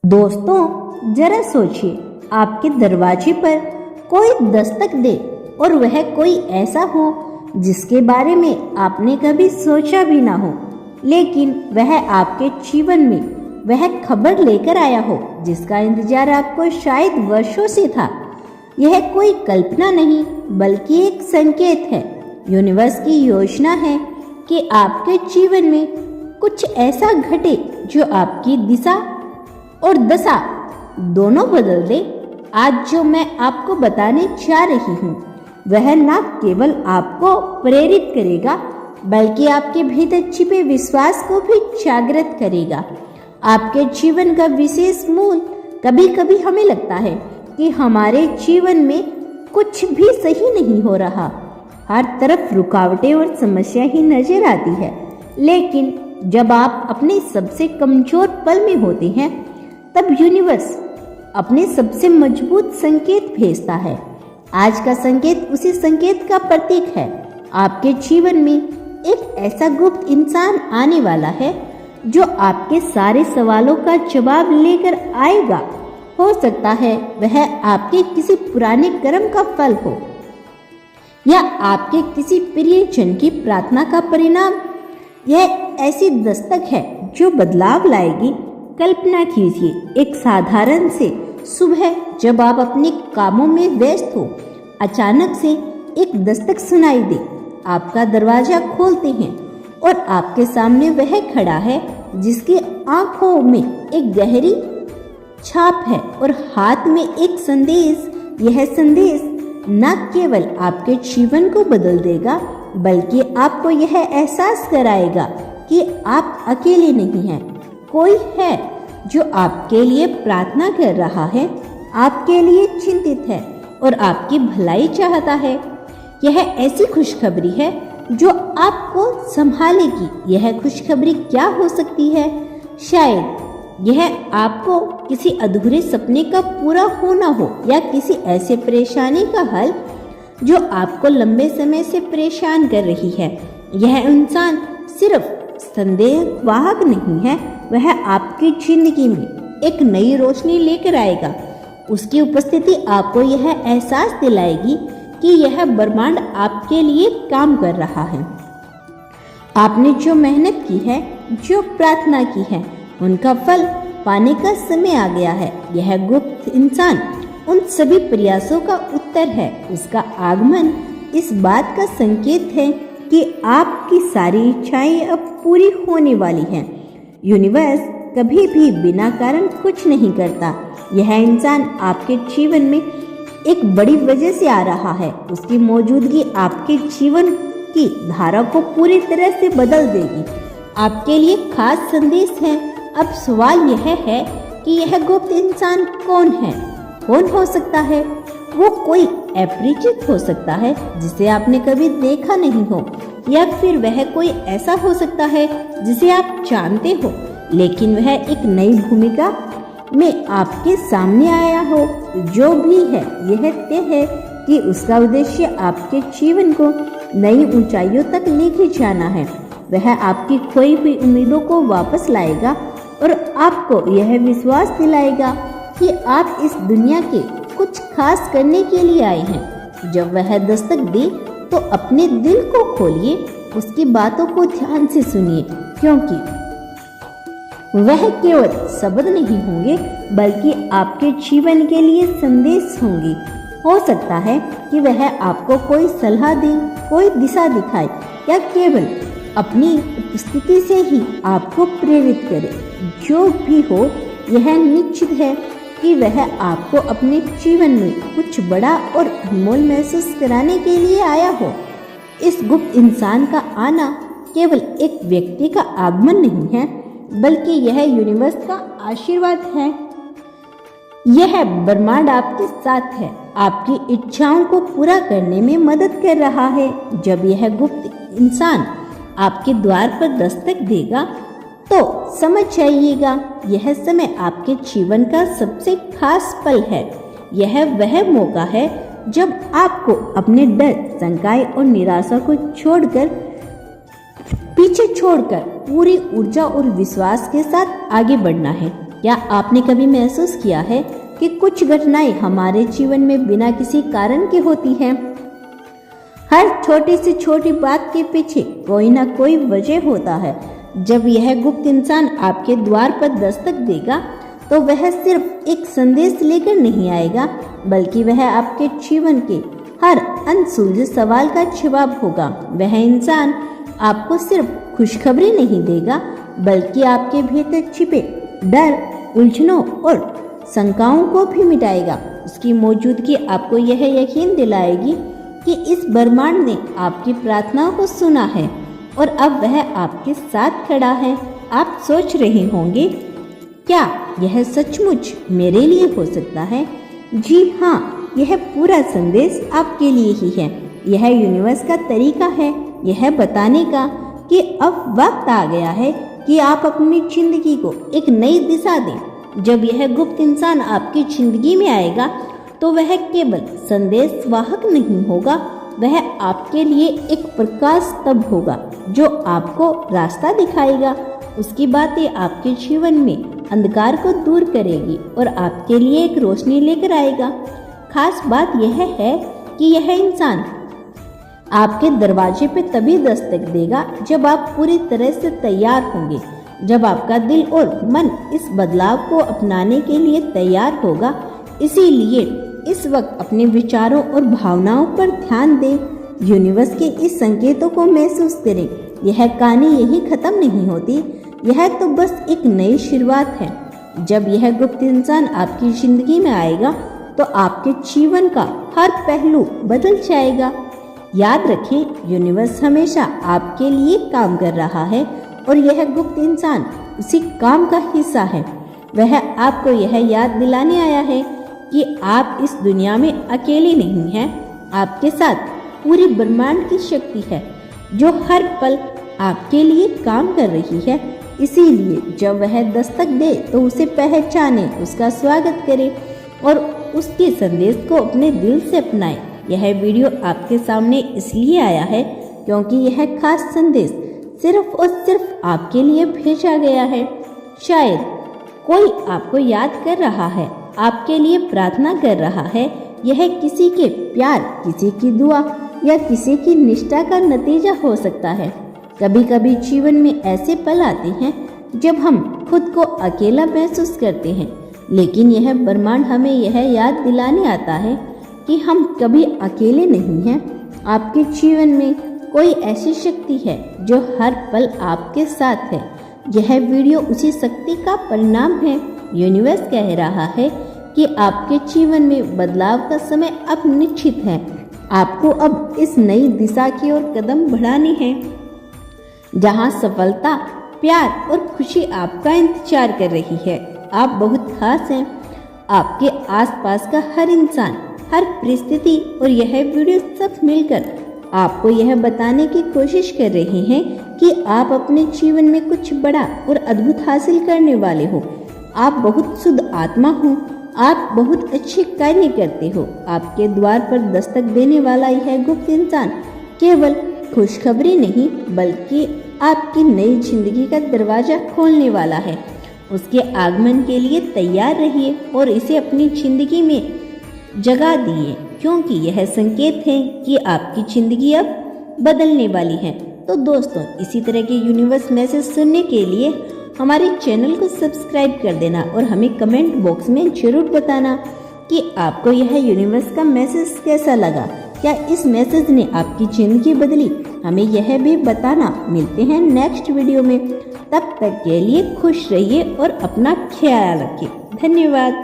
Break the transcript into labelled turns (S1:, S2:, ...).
S1: दोस्तों, जरा सोचिए, आपके दरवाजे पर कोई दस्तक दे और वह कोई ऐसा हो जिसके बारे में आपने कभी सोचा भी ना हो, लेकिन वह आपके जीवन में वह खबर लेकर आया हो जिसका इंतजार आपको शायद वर्षों से था। यह कोई कल्पना नहीं बल्कि एक संकेत है। यूनिवर्स की योजना है कि आपके जीवन में कुछ ऐसा घटे जो आपकी दिशा और दशा दोनों बदल दे। आज जो मैं आपको बताने जा रही हूँ वह न केवल आपको प्रेरित करेगा बल्कि आपके भीतर छिपे विश्वास को भी जागृत करेगा। आपके जीवन का विशेष मूल। कभी कभी हमें लगता है कि हमारे जीवन में कुछ भी सही नहीं हो रहा, हर तरफ रुकावटें और समस्या ही नजर आती है। लेकिन जब आप अपने सबसे कमजोर पल में होते हैं तब यूनिवर्स अपने सबसे मजबूत संकेत भेजता है। आज का संकेत उसी संकेत का प्रतीक है। आपके जीवन में एक ऐसा गुप्त इंसान आने वाला है जो आपके सारे सवालों का जवाब लेकर आएगा। हो सकता है वह आपके किसी पुराने कर्म का फल हो या आपके किसी प्रियजन की प्रार्थना का परिणाम। यह ऐसी दस्तक है जो बदलाव लाएगी। कल्पना कीजिए, एक साधारण से सुबह जब आप अपने कामों में व्यस्त हो, अचानक से एक दस्तक सुनाई दे। आपका दरवाजा खोलते हैं और आपके सामने वह खड़ा है जिसकी आंखों में एक गहरी छाप है और हाथ में एक संदेश। यह संदेश न केवल आपके जीवन को बदल देगा बल्कि आपको यह एहसास कराएगा कि आप अकेले नहीं हैं। कोई है जो आपके लिए प्रार्थना कर रहा है, आपके लिए चिंतित है और आपकी भलाई चाहता है। यह ऐसी खुशखबरी है जो आपको संभालेगी। यह खुशखबरी क्या हो सकती है? शायद यह आपको किसी अधूरे सपने का पूरा होना हो या किसी ऐसे परेशानी का हल जो आपको लंबे समय से परेशान कर रही है। यह इंसान सिर्फ संदेशवाहक नहीं है, वह आपकी जिंदगी में एक नई रोशनी लेकर आएगा। उसकी उपस्थिति आपको यह एहसास दिलाएगी कि यह ब्रह्मांड आपके लिए काम कर रहा है। आपने जो मेहनत की है, जो प्रार्थना की है, उनका फल पाने का समय आ गया है। यह गुप्त इंसान उन सभी प्रयासों का उत्तर है। उसका आगमन इस बात का संकेत है कि आपकी सारी इच्छाएं अब पूरी होने वाली हैं। यूनिवर्स कभी भी बिना कारण कुछ नहीं करता। यह इंसान आपके जीवन में एक बड़ी वजह से आ रहा है। उसकी मौजूदगी आपके जीवन की धारा को पूरी तरह से बदल देगी। आपके लिए खास संदेश है। अब सवाल यह है कि यह गुप्त इंसान कौन है? कौन हो सकता है? वो कोई अपरिचित हो सकता है जिसे आपने कभी देखा नहीं हो, या फिर वह कोई ऐसा हो सकता है जिसे आप जानते हो लेकिन वह एक नई भूमिका में आपके सामने आया हो। जो भी है, यह तय है कि उसका उद्देश्य आपके जीवन को नई ऊंचाइयों तक लेके जाना है। वह आपकी खोई हुई उम्मीदों को वापस लाएगा और आपको यह विश्वास दिलाएगा कि आप इस दुनिया के कुछ खास करने के लिए आए हैं। जब वह दस्तक दे तो अपने दिल को खोलिए, उसकी बातों को ध्यान से सुनिए, क्योंकि वह केवल शब्द नहीं होंगे बल्कि आपके जीवन के लिए संदेश होंगे। हो सकता है कि वह आपको कोई सलाह दे, कोई दिशा दिखाए या केवल अपनी उपस्थिति से ही आपको प्रेरित करे। जो भी हो, यह निश्चित है कि वह आपको अपने जीवन में कुछ बड़ा और अनमोल महसूस कराने के लिए आया हो। इस गुप्त इंसान का आना केवल एक व्यक्ति का आगमन नहीं है बल्कि यह यूनिवर्स का आशीर्वाद है। यह ब्रह्मांड आपके साथ है, आपकी इच्छाओं को पूरा करने में मदद कर रहा है। जब यह गुप्त इंसान आपके द्वार पर दस्तक देगा तो समझ जाइएगा, यह समय आपके जीवन का सबसे खास पल है। यह वह मौका है जब आपको अपने डर, शंकाएं और निराशा को पीछे छोड़कर पूरी ऊर्जा और विश्वास के साथ आगे बढ़ना है। क्या आपने कभी महसूस किया है कि कुछ घटनाएं हमारे जीवन में बिना किसी कारण के होती हैं? हर छोटी से छोटी बात के पीछे कोई ना कोई वजह होता है। जब यह गुप्त इंसान आपके द्वार पर दस्तक देगा तो वह सिर्फ एक संदेश लेकर नहीं आएगा, बल्कि वह आपके जीवन के हर अनसुलझे सवाल का जवाब होगा। वह इंसान आपको सिर्फ खुशखबरी नहीं देगा, बल्कि आपके भीतर छिपे डर, उलझनों और शंकाओं को भी मिटाएगा। उसकी मौजूदगी आपको यह यकीन दिलाएगी कि इस ब्रह्मांड ने आपकी प्रार्थनाओं को सुना है और अब वह आपके साथ खड़ा है। आप सोच रहे होंगे, क्या यह सचमुच मेरे लिए हो सकता है? जी हाँ, यह पूरा संदेश आपके लिए ही है। यह यूनिवर्स का तरीका है यह बताने का कि अब वक्त आ गया है कि आप अपनी जिंदगी को एक नई दिशा दें। जब यह गुप्त इंसान आपकी जिंदगी में आएगा तो वह केवल संदेश वाहक नहीं होगा, वह आपके लिए एक प्रकाश तब होगा जो आपको रास्ता दिखाएगा। उसकी बातें आपके जीवन में अंधकार को दूर करेगी और आपके लिए एक रोशनी लेकर आएगा। खास बात यह है कि यह इंसान आपके दरवाजे पे तभी दस्तक देगा जब आप पूरी तरह से तैयार होंगे, जब आपका दिल और मन इस बदलाव को अपनाने के लिए तैयार होगा। इसीलिए इस वक्त अपने विचारों और भावनाओं पर ध्यान दें, यूनिवर्स के इस संकेतों को महसूस करें। यह कहानी यही खत्म नहीं होती, यह तो बस एक नई शुरुआत है। जब यह गुप्त इंसान आपकी जिंदगी में आएगा तो आपके जीवन का हर पहलू बदल जाएगा। याद रखें, यूनिवर्स हमेशा आपके लिए काम कर रहा है और यह गुप्त इंसान उसी काम का हिस्सा है। वह आपको यह याद दिलाने आया है कि आप इस दुनिया में अकेले नहीं हैं। आपके साथ पूरी ब्रह्मांड की शक्ति है जो हर पल आपके लिए काम कर रही है। इसीलिए जब वह दस्तक दे तो उसे पहचाने, उसका स्वागत करें और उसके संदेश को अपने दिल से अपनाएं। यह वीडियो आपके सामने इसलिए आया है क्योंकि यह खास संदेश सिर्फ और सिर्फ आपके लिए भेजा गया है। शायद कोई आपको याद कर रहा है, आपके लिए प्रार्थना कर रहा है। यह किसी के प्यार, किसी की दुआ या किसी की निष्ठा का नतीजा हो सकता है। कभी कभी जीवन में ऐसे पल आते हैं जब हम खुद को अकेला महसूस करते हैं, लेकिन यह ब्रह्मांड हमें यह याद दिलाने आता है कि हम कभी अकेले नहीं हैं। आपके जीवन में कोई ऐसी शक्ति है जो हर पल आपके साथ है। यह वीडियो उसी शक्ति का परिणाम है। यूनिवर्स कह रहा है कि आपके जीवन में बदलाव का समय अब निश्चित है। आपको अब इस नई दिशा की ओर कदम बढ़ाने हैं, जहां सफलता, प्यार और खुशी आपका इंतजार कर रही है। आप बहुत खास हैं। आपके आसपास का हर इंसान, हर परिस्थिति और यह वीडियो सब मिलकर आपको यह बताने की कोशिश कर रहे हैं कि आप अपने जीवन में कुछ बड़ा और अद्भुत हासिल करने वाले हो। आप बहुत शुद्ध आत्मा हो, आप बहुत अच्छे कार्य करते हो। आपके द्वार पर दस्तक देने वाला यह गुप्त इंसान केवल खुशखबरी नहीं, बल्कि आपकी नई जिंदगी का दरवाजा खोलने वाला है। उसके आगमन के लिए तैयार रहिए और इसे अपनी जिंदगी में जगा दिए, क्योंकि यह संकेत है कि आपकी जिंदगी अब बदलने वाली है। तो दोस्तों, इसी तरह के यूनिवर्स मैसेज सुनने के लिए हमारे चैनल को सब्सक्राइब कर देना और हमें कमेंट बॉक्स में जरूर बताना कि आपको यह यूनिवर्स का मैसेज कैसा लगा। क्या इस मैसेज ने आपकी जिंदगी बदली? हमें यह भी बताना। मिलते हैं नेक्स्ट वीडियो में, तब तक के लिए खुश रहिए और अपना ख्याल रखिए। धन्यवाद।